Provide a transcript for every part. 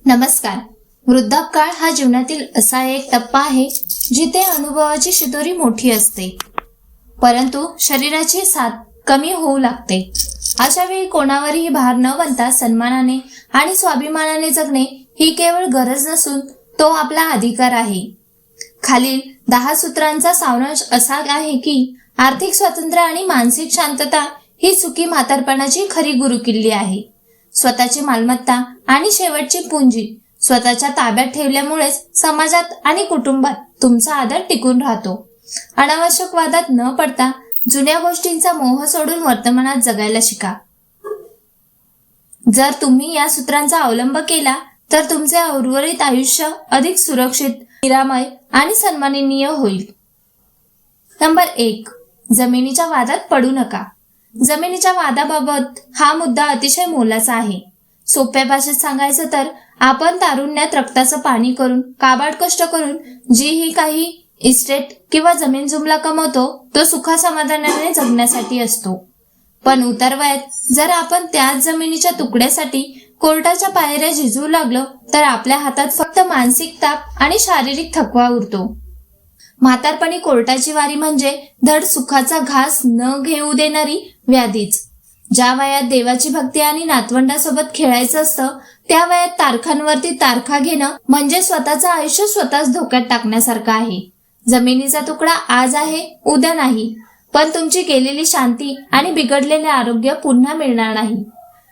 नमस्कार. वृद्धापकाळ हा जीवनातील असा एक टप्पा आहे जिथे अनुभवाची शिदोरी मोठी असते, परंतु शरीराची साथ कमी होऊ लागते. अशा वेळी कोणावरही भार न बनता सन्मानाने आणि स्वाभिमानाने जगणे ही केवळ गरज नसून तो आपला अधिकार आहे. खालील 10 सूत्रांचा सारांश असा आहे की आर्थिक स्वातंत्र्य आणि मानसिक शांतता ही सुखी म्हातारपणाची खरी गुरुकिल्ली आहे. स्वतःची मालमत्ता आणि शेवटची पुंजी स्वतःच्या ताब्यात ठेवल्यामुळेच समाजात आणि कुटुंबात तुमचा आदर टिकून राहतो. अनावश्यक वादात न पडता जुन्या गोष्टींचा मोह सोडून वर्तमानात जगायला शिका. जर तुम्ही या सूत्रांचा अवलंब केला तर तुमचे उर्वरित आयुष्य अधिक सुरक्षित, निरामय आणि सन्माननीय होईल. नंबर 1. जमिनीच्या वादात पडू नका. जमिनीच्या वादाबाबत हा मुद्दा अतिशय मोलाचा आहे. सोप्या भाषेत सांगायचं तर आपण तारुण्यात रक्ताचं पाणी करून, काबाड कष्ट करून जी ही काही इस्टेट किंवा जमीन जुमला कमवतो तो सुखासमाधानाने जगण्यासाठी असतो. पण उतारवयात जर आपण त्याच जमिनीच्या तुकड्यासाठी कोर्टाच्या पायऱ्या झिजवू लागलो तर आपल्या हातात फक्त मानसिक ताप आणि शारीरिक थकवा उरतो. म्हातारपणी कोर्टाची वारी म्हणजे धड सुखाचा घास न घेऊ देणारी व्याधीच. ज्या वयात देवाची भक्ती आणि नातवंडासोबत खेळायचं असतं त्या वयात तारखांवरती तारखा घेणं म्हणजे स्वतःचं आयुष्य स्वतःच धोक्यात टाकण्यासारखं आहे. जमिनीचा तुकडा आज आहे, उद्या नाही, पण तुमची गेलेली शांती आणि बिघडलेले आरोग्य पुन्हा मिळणार नाही.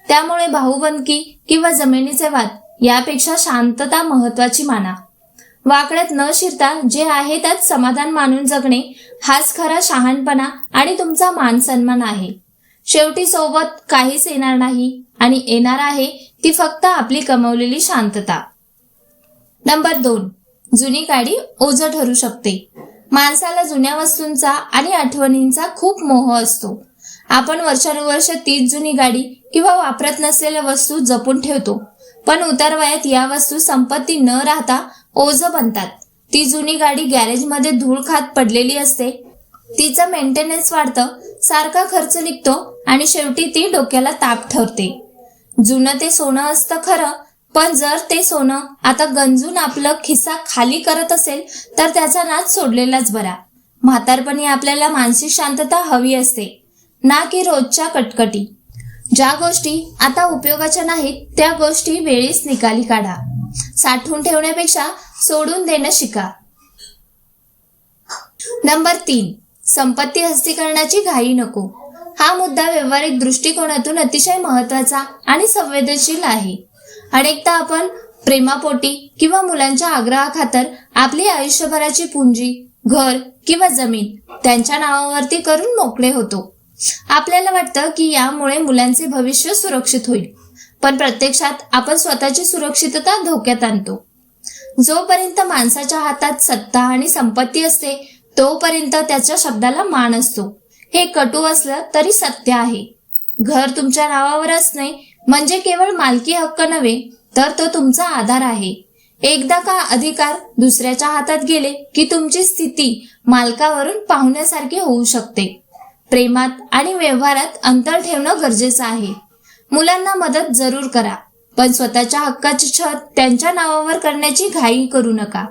त्यामुळे भाऊबंदकी किंवा जमिनीचे वाद यापेक्षा शांतता महत्वाची माना. वाकड्यात न शिरता जे आहे त्यात समाधान मानून जगणे हाच खरा शहाणपणा आणि तुमचा मान सन्मान आहे. शेवटी सोबत काहीच येणार नाही आणि येणार आहे ती फक्त आपली कमवलेली शांतता. नंबर 2. जुनी गाडी ओझं ठरू शकते. माणसाला जुन्या वस्तूंचा आणि आठवणींचा खूप मोह असतो. आपण वर्षानुवर्ष तीच जुनी गाडी किंवा वापरत नसलेल्या वस्तू जपून ठेवतो, पण उतारवयात या वस्तू संपत्ती न राहता ओझं बनतात. ती जुनी गाडी गॅरेजमध्ये धूळ खात पडलेली असते. तिचं मेंटेनन्स वाढतं, सारखा खर्च निघतो आणि शेवटी ती डोक्याला ताप ठरते. जुनं ते सोनं असतं खरं, पण जर ते सोनं आता गंजून आपलं खिसा खाली करत असेल तर त्याचा नाद सोडलेलाच बरा. म्हातारपणी आपल्याला मानसिक शांतता हवी असते, ना की रोजच्या कटकटी. ज्या गोष्टी आता उपयोगाच्या नाहीत त्या गोष्टी वेळीच निकाली काढा. साठवून ठेवण्यापेक्षा सोडून देणं शिका. नंबर 3. संपत्ती हस्तीकरणाची घाई नको. हा मुद्दा व्यावहारिक दृष्टिकोनातून अतिशय महत्वाचा आणि संवेदनशील आहे. अनेकदा आपण प्रेमापोटी किंवा मुलांच्या आग्रहाखातर आपली आयुष्यभराची पुंजी, घर किंवा जमीन त्यांच्या नावावरती करून मोकळे होतो. आपल्याला वाटतं की यामुळे मुलांचे भविष्य सुरक्षित होईल, पण प्रत्यक्षात आपण स्वतःची सुरक्षितता धोक्यात आणतो. जोपर्यंत माणसाच्या हातात सत्ता आणि संपत्ती असते तोपर्यंत त्याच्या शब्दाला मान असतो. हे कटू असलं तरी सत्य आहे. घर तुमच्या नावावर असणे म्हणजे केवळ मालकी हक्क नव्हे तर तो तुमचा आधार आहे. एकदा का अधिकार दुसऱ्याच्या हातात गेले की तुमची स्थिती मालकावरून पाहुण्यासारखी होऊ शकते. प्रेमात आणि व्यवहारात अंतर ठेवणं गरजेचं आहे. मुलांना मदत जरूर करा, पण स्वतःच्या हक्काची छत त्यांच्या नावावर करण्याची घाई करू नका.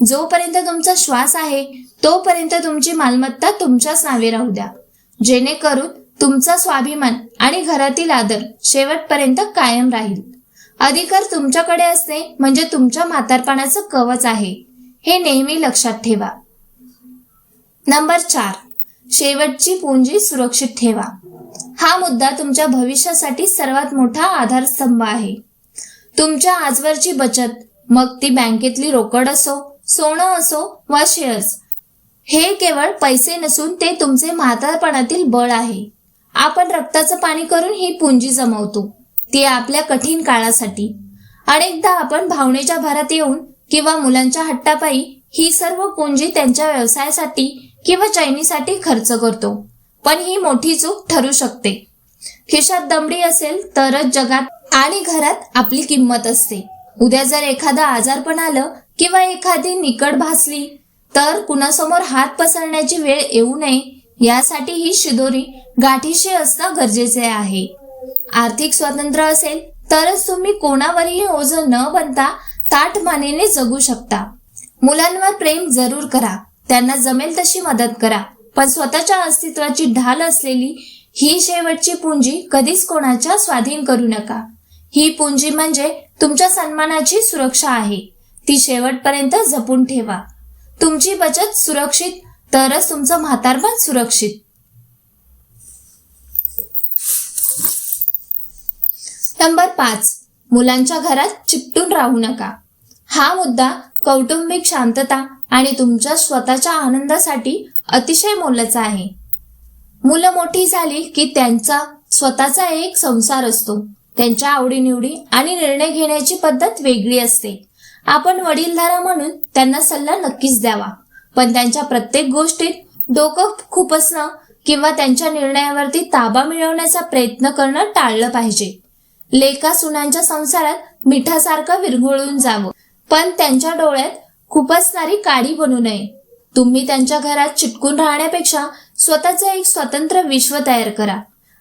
जोपर्यंत तुमचा श्वास आहे तोपर्यंत तुमची मालमत्ता तुमच्याच नावे राहू द्या, जेणेकरून तुमचा स्वाभिमान आणि घरातील आदर शेवटपर्यंत कायम राहील. अधिकार तुमच्याकडे असणे म्हणजे तुमच्या म्हातारपणाचं कवच आहे, हे नेहमी लक्षात ठेवा. नंबर 4. शेवटची पुंजी सुरक्षित ठेवा. हा मुद्दा तुमच्या भविष्यासाठी सर्वात मोठा आधारस्तंभ आहे. तुमच्या आजवरची बचत, मग ती बँकेतली रोकड असो, सोनं असो वा शेअर्स, हे केवळ पैसे नसून ते तुमचे म्हातारपणातील बळ आहे. आपण रक्ताचं पाणी करून ही पुंजी जमवतो, ती आपल्या कठीण काळासाठी. अनेकदा आपण भावनेच्या भरात येऊन किंवा मुलांच्या हट्टापायी ही सर्व पुंजी त्यांच्या व्यवसायासाठी किंवा चैनीसाठी खर्च करतो, पण ही मोठी चूक ठरू शकते. खिशात दमडी असेल तरच जगात आणि घरात आपली किंमत असते. उद्या जर एखादा आजारपण आलं किंवा एखादी निकड भासली तर कुणासमोर हात पसरण्याची वेळ येऊ नये यासाठी ही शिदोरी गाठीशी असणं गरजेचे आहे. आर्थिक स्वातंत्र्य असेल तरच तुम्ही कोणावरही ओझं न बनता ताठ मानेने जगू शकता. मुलांवर प्रेम जरूर करा, त्यांना जमेल तशी मदत करा, पण स्वतःच्या अस्तित्वाची ढाल असलेली ही शेवटची पुंजी कधीच कोणाच्या स्वाधीन करू नका. ही पुंजी म्हणजे तुमच्या सन्मानाची सुरक्षा आहे. ती शेवटपर्यंत जपून ठेवा. तुमची बचत सुरक्षित तरच तुमचं म्हातारपण सुरक्षित. नंबर 5. मुलांच्या घरात चिकटून राहू नका. हा मुद्दा कौटुंबिक शांतता आणि तुमच्या स्वतःच्या आनंदासाठी अतिशय मोलाचा आहे. मुलं मोठी झाली की त्यांचा स्वतःचा एक संसार असतो. त्यांच्या आवडीनिवडी आणि निर्णय घेण्याची पद्धत वेगळी असते. आपण वडीलधारा म्हणून त्यांना सल्ला नक्कीच द्यावा, पण त्यांच्या प्रत्येक गोष्टीत डोकं खुपसणं किंवा त्यांच्या निर्णयावरती ताबा मिळवण्याचा प्रयत्न करणं टाळलं पाहिजे. लेका सुनांच्या संसारात मिठासारखं विरघळून जावं, पण त्यांच्या डोळ्यात खुपसणारी काडी बनू नये. तुम्ही त्यांच्या घरात चिटकून राहण्यापेक्षा स्वतःचं एक स्वतंत्र विश्व तयार करा.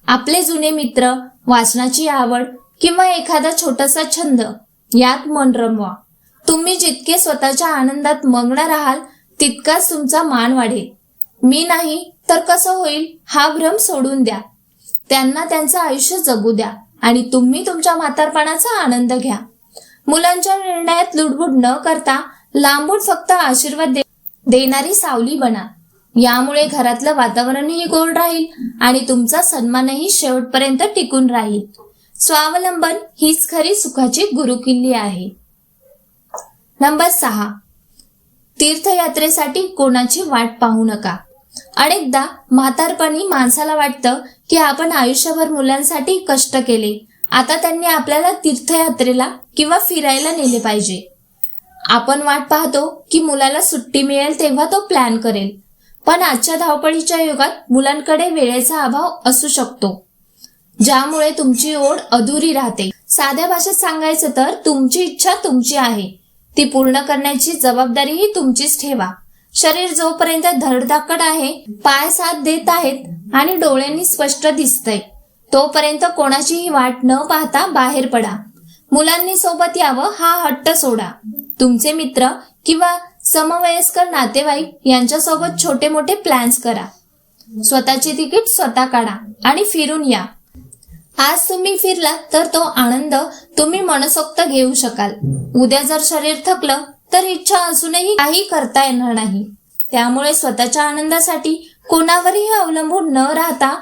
आपले जुने मित्र, वाचनाची आवड किंवा एखादा छोटासा छंद यात मन रमवा. तुम्ही जितके स्वतःच्या आनंदात मग्न राहाल तितकाच तुमचा मान वाढेल. मी नाही तर कसं होईल हा भ्रम सोडून द्या. त्यांना त्यांचं आयुष्य जगू द्या आणि तुम्ही तुमच्या म्हातारपणाचा आनंद घ्या. मुलांच्या निर्णयात लुडबुड न करता लांबून फक्त आशीर्वाद देणारी सावली बना. यामुळे घरातलं वातावरणही गोड राहील आणि तुमचा सन्मानही शेवटपर्यंत टिकून राहील. स्वावलंबन हीच खरी सुखाची गुरुकिल्ली आहे. नंबर 6. तीर्थयात्रेसाठी कोणाची वाट पाहू नका. अनेकदा म्हातारपणी माणसाला वाटतं की आपण आयुष्यभर मुलांसाठी कष्ट केले, आता त्यांनी आपल्याला तीर्थयात्रेला किंवा फिरायला नेले पाहिजे. आपण वाट पाहतो की मुलाला सुट्टी मिळेल तेव्हा तो प्लॅन करेल, पण आजच्या धावपळीच्या युगात मुलांकडे वेळेचा अभाव असू शकतो, ज्यामुळे तुमची ओढ अधुरी राहते. साध्या भाषेत सांगायचं तर तुमची इच्छा तुमची आहे, ती पूर्ण करण्याची जबाबदारीही तुमचीच ठेवा. शरीर जोपर्यंत धडधाकट आहे, पाय साथ देत आहेत आणि डोळ्यांनी स्पष्ट दिसतंय, तोपर्यंत कोणाचीही वाट न पाहता बाहेर पडा. मुलांनी सोबत यावं हा हट्ट सोडा. तुमचे मित्र किंवा समवयस्कर नातेवाईक यांच्यासोबत छोटे मोठे प्लॅन्स करा. स्वतःची तिकीट स्वतः काढा आणि फिरून या. आज तुम्ही फिरला तर तो आनंद तुम्ही मनसोक्त घेऊ शकाल. उद्या जर शरीर थकलं तर इच्छा असूनही काही करता येणार नाही. त्यामुळे स्वतःच्या आनंदासाठी कोणावरही अवलंबून न राहता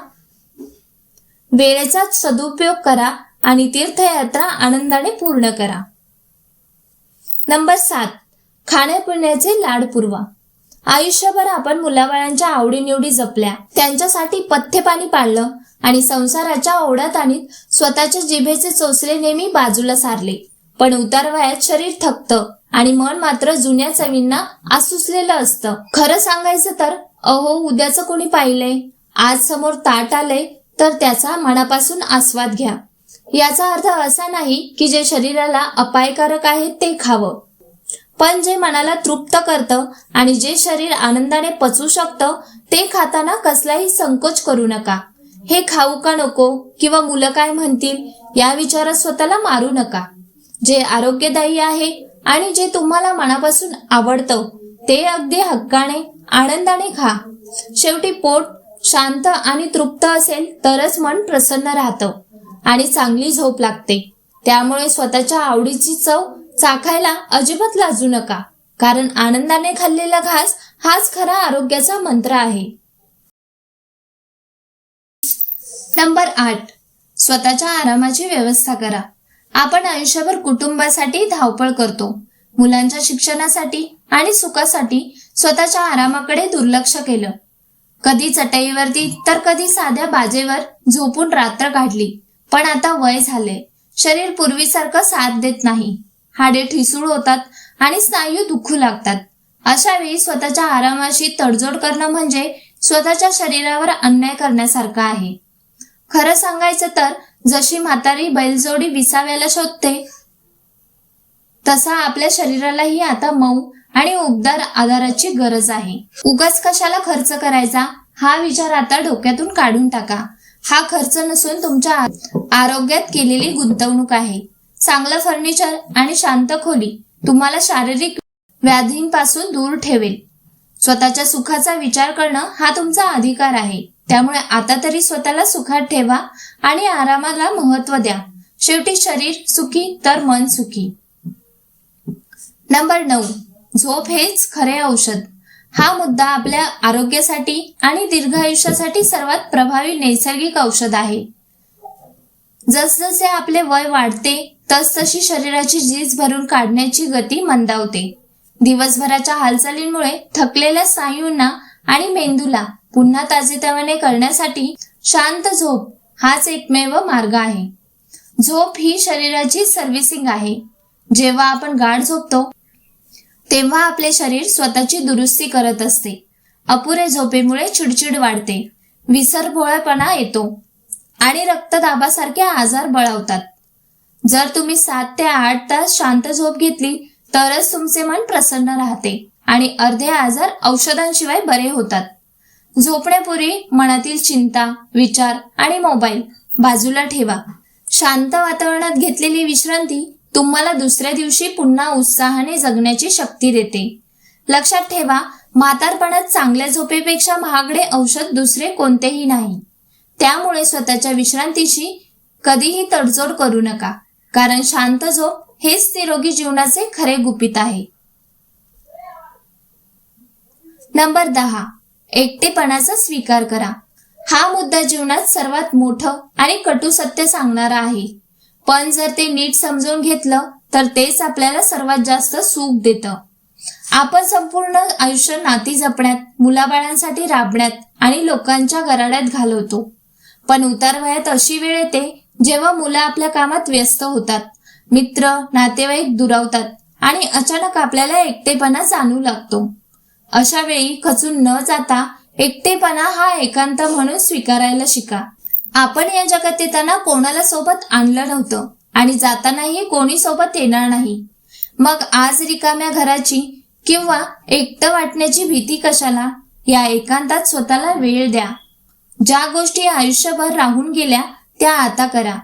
वेळेचा सदुपयोग करा आणि तीर्थयात्रा आनंदाने पूर्ण करा. नंबर 7. खाण्यापिण्याचे लाड पुरवा. आयुष्यभर आपण मुलाबाळांच्या आवडीनिवडी जपल्या, त्यांच्यासाठी पथ्य पाणी पाळलं आणि संसाराच्या ओढाताणीत स्वतःच्या जिभेचे चोचले नेहमी बाजूला सारले. पण उतार वयात शरीर थकतं आणि मन मात्र जुन्या चवींना आसुसलेलं असतं. खरं सांगायचं तर अहो उद्याचं कोणी पाहिलंय, आज समोर ताट आलंय तर त्याचा मनापासून आस्वाद घ्या. याचा अर्थ असा नाही की जे शरीराला अपायकारक आहे ते खावं, पण जे मनाला तृप्त करतं आणि जे शरीर आनंदाने पचवू शकतं ते खाताना कसलाही संकोच करू नका. हे खाऊ का नको किंवा मुलं काय म्हणतील या विचारात स्वतःला मारू नका. जे आरोग्यदायी आहे आणि जे तुम्हाला मनापासून आवडतं ते अगदी हक्काने आनंदाने खा. शेवटी पोट शांत आणि तृप्त असेल तरच मन प्रसन्न राहतं आणि चांगली झोप लागते. त्यामुळे स्वतःच्या आवडीची चव चाखायला अजिबात लाजू नका, कारण आनंदाने खाल्लेला घास हाच खरा आरोग्याचा मंत्र आहे. नंबर 8. स्वतःच्या आरामाची व्यवस्था करा. आपण आयुष्यभर कुटुंबासाठी धावपळ करतो. मुलांच्या शिक्षणासाठी आणि सुखासाठी स्वतःच्या आरामाकडे दुर्लक्ष केलं. कधी चटईवरती तर कधी साध्या बाजेवर झोपून रात्र काढली. पण आता वय झाले, शरीर पूर्वीसारखं साथ देत नाही. हाडे ठिसूळ होतात आणि स्नायू दुखू लागतात. अशा वेळी स्वतःच्या आरामाशी तडजोड करणं म्हणजे स्वतःच्या शरीरावर अन्याय करण्यासारखं आहे. खरं सांगायचं तर जशी म्हातारी बैलजोडी विसाव्याला शोधते, तसा आपल्या शरीरालाही आता मऊ आणि उबदार आधाराची गरज आहे. उगाच कशाला खर्च करायचा हा विचार आता डोक्यातून काढून टाका. हा खर्च नसून तुमच्या आरोग्यात केलेली गुंतवणूक आहे. चांगलं फर्निचर आणि शांत खोली तुम्हाला शारीरिक व्याधींपासून दूर ठेवेल. स्वतःच्या सुखाचा विचार करणं हा तुमचा अधिकार आहे. त्यामुळे आता तरी स्वतःला सुखात ठेवा आणि आरामाला महत्त्व द्या. शेवटी शरीर सुखी तर मन सुखी. नंबर 9, झोप हेच खरे औषध. हा मुद्दा आपल्या आरोग्यासाठी आणि दीर्घ आयुष्यासाठी सर्वात प्रभावी नैसर्गिक औषध आहे. जसजसे आपले वय वाढते तसतशी शरीराची झीज भरून काढण्याची गती मंदावते. दिवसभराच्या हालचालींमुळे थकलेल्या स्नायूंना आणि मेंदूला पुन्हा ताजेतवाने करण्यासाठी शांत झोप हाच एकमेव मार्ग आहे. झोप ही शरीराची सर्व्हिसिंग आहे. जेव्हा आपण गाढ झोपतो तेव्हा आपले शरीर स्वतःची दुरुस्ती करत असते. अपुरे झोपेमुळे चिडचिड वाढते, विसरभोळेपणा येतो आणि रक्तदाबासारखे आजार बळावतात. जर तुम्ही 7 ते 8 तास शांत झोप घेतली तरच तुमचे मन प्रसन्न राहते आणि अर्धे आजार औषधांशिवाय बरे होतात. झोपण्यापूर्वी मनातील चिंता, विचार आणि मोबाईल बाजूला ठेवा. शांत वातावरणात घेतलेली विश्रांती तुम्हाला दुसऱ्या दिवशी पुन्हा उत्साहाने जगण्याची शक्ती देते. लक्षात ठेवा, म्हातारपणात चांगल्या झोपेपेक्षा महागडे औषध दुसरे कोणतेही नाही. त्यामुळे स्वतःच्या विश्रांतीशी कधीही तडजोड करू नका, कारण शांत झोप हेच निरोगी जीवनाचे खरे गुपित आहे. नंबर 10, एकटेपणाचा स्वीकार करा. हा मुद्दा जीवनात सर्वात मोठं आणि कटू सत्य सांगणारा आहे. पण जर ते नीट समजून घेतलं तर तेच आपल्याला सर्वात जास्त सुख देतं. आपण संपूर्ण आयुष्य नाती जपण्यात, मुलाबाळांसाठी राबण्यात आणि लोकांच्या गराड्यात घालवतो. पण उतार वयात अशी वेळ येते जेव्हा मुलं आपल्या कामात व्यस्त होतात, मित्र नातेवाईक दुरावतात आणि अचानक आपल्याला एकटेपणा जाणवू लागतो. अशा वेळी खचून न जाता एकटेपणा हा एकांत म्हणून स्वीकारायला शिका. आपण या जगात येताना कोणाला सोबत आणलं नव्हतं आणि जातानाही कोणी सोबत येणार नाही. मग आज रिकाम्या घराची किंवा एकटं वाटण्याची भीती कशाला? या एकांतात स्वतःला वेळ द्या. ज्या गोष्टी आयुष्यभर राहून गेल्या त्या आता करा.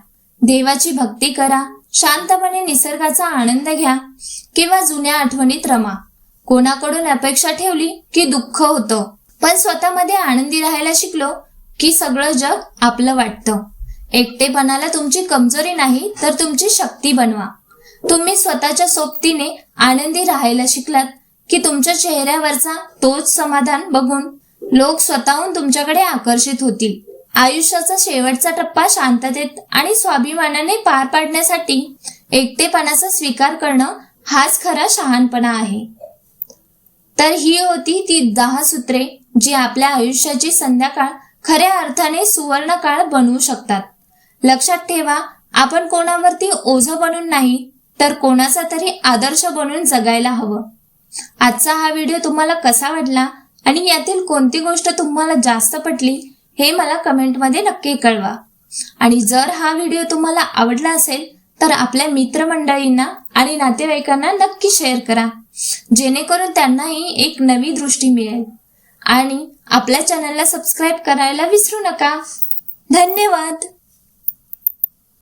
देवाची भक्ती करा, शांतपणे निसर्गाचा आनंद घ्या किंवा जुन्या आठवणीत रमा. कोणाकडून अपेक्षा ठेवली की दुःख होतं, पण स्वतःमध्ये आनंदी राहायला शिकलो की सगळं जग आपलं वाटतं. एकटेपणाला तुमची कमजोरी नाही तर तुमची शक्ती बनवा. तुम्ही स्वतःच्या सोबतीने आनंदी राहायला शिकलात की तुमच्या चेहऱ्यावरचा तोच समाधान बघून लोक स्वतःहून तुमच्याकडे आकर्षित होतील. आयुष्याचा शेवटचा टप्पा शांततेत आणि स्वाभिमानाने पार पाडण्यासाठी एकटेपणाचा स्वीकार करणं हाच खरा शहाणपणा आहे. तर ही होती ती 10 सूत्रे जी आपल्या आयुष्याची संध्याकाळ खऱ्या अर्थाने सुवर्ण काळ बनवू शकतात. लक्षात ठेवा, आपण कोणावरती ओझं बनून नाही तर कोणाचा तरी आदर्श बनून जगायला हवं. आजचा हा व्हिडिओ तुम्हाला कसा वाटला आणि यातील कोणती गोष्ट तुम्हाला जास्त पटली हे मला कमेंटमध्ये नक्की कळवा. आणि जर हा व्हिडिओ तुम्हाला आवडला असेल तर आपल्या मित्रमंडळींना आणि नातेवाईकांना नक्की शेअर करा, जेणेकरून त्यांनाही एक नवी दृष्टी मिळेल. आणि आपल्या चॅनलला सबस्क्राईब करायला विसरू नका. धन्यवाद.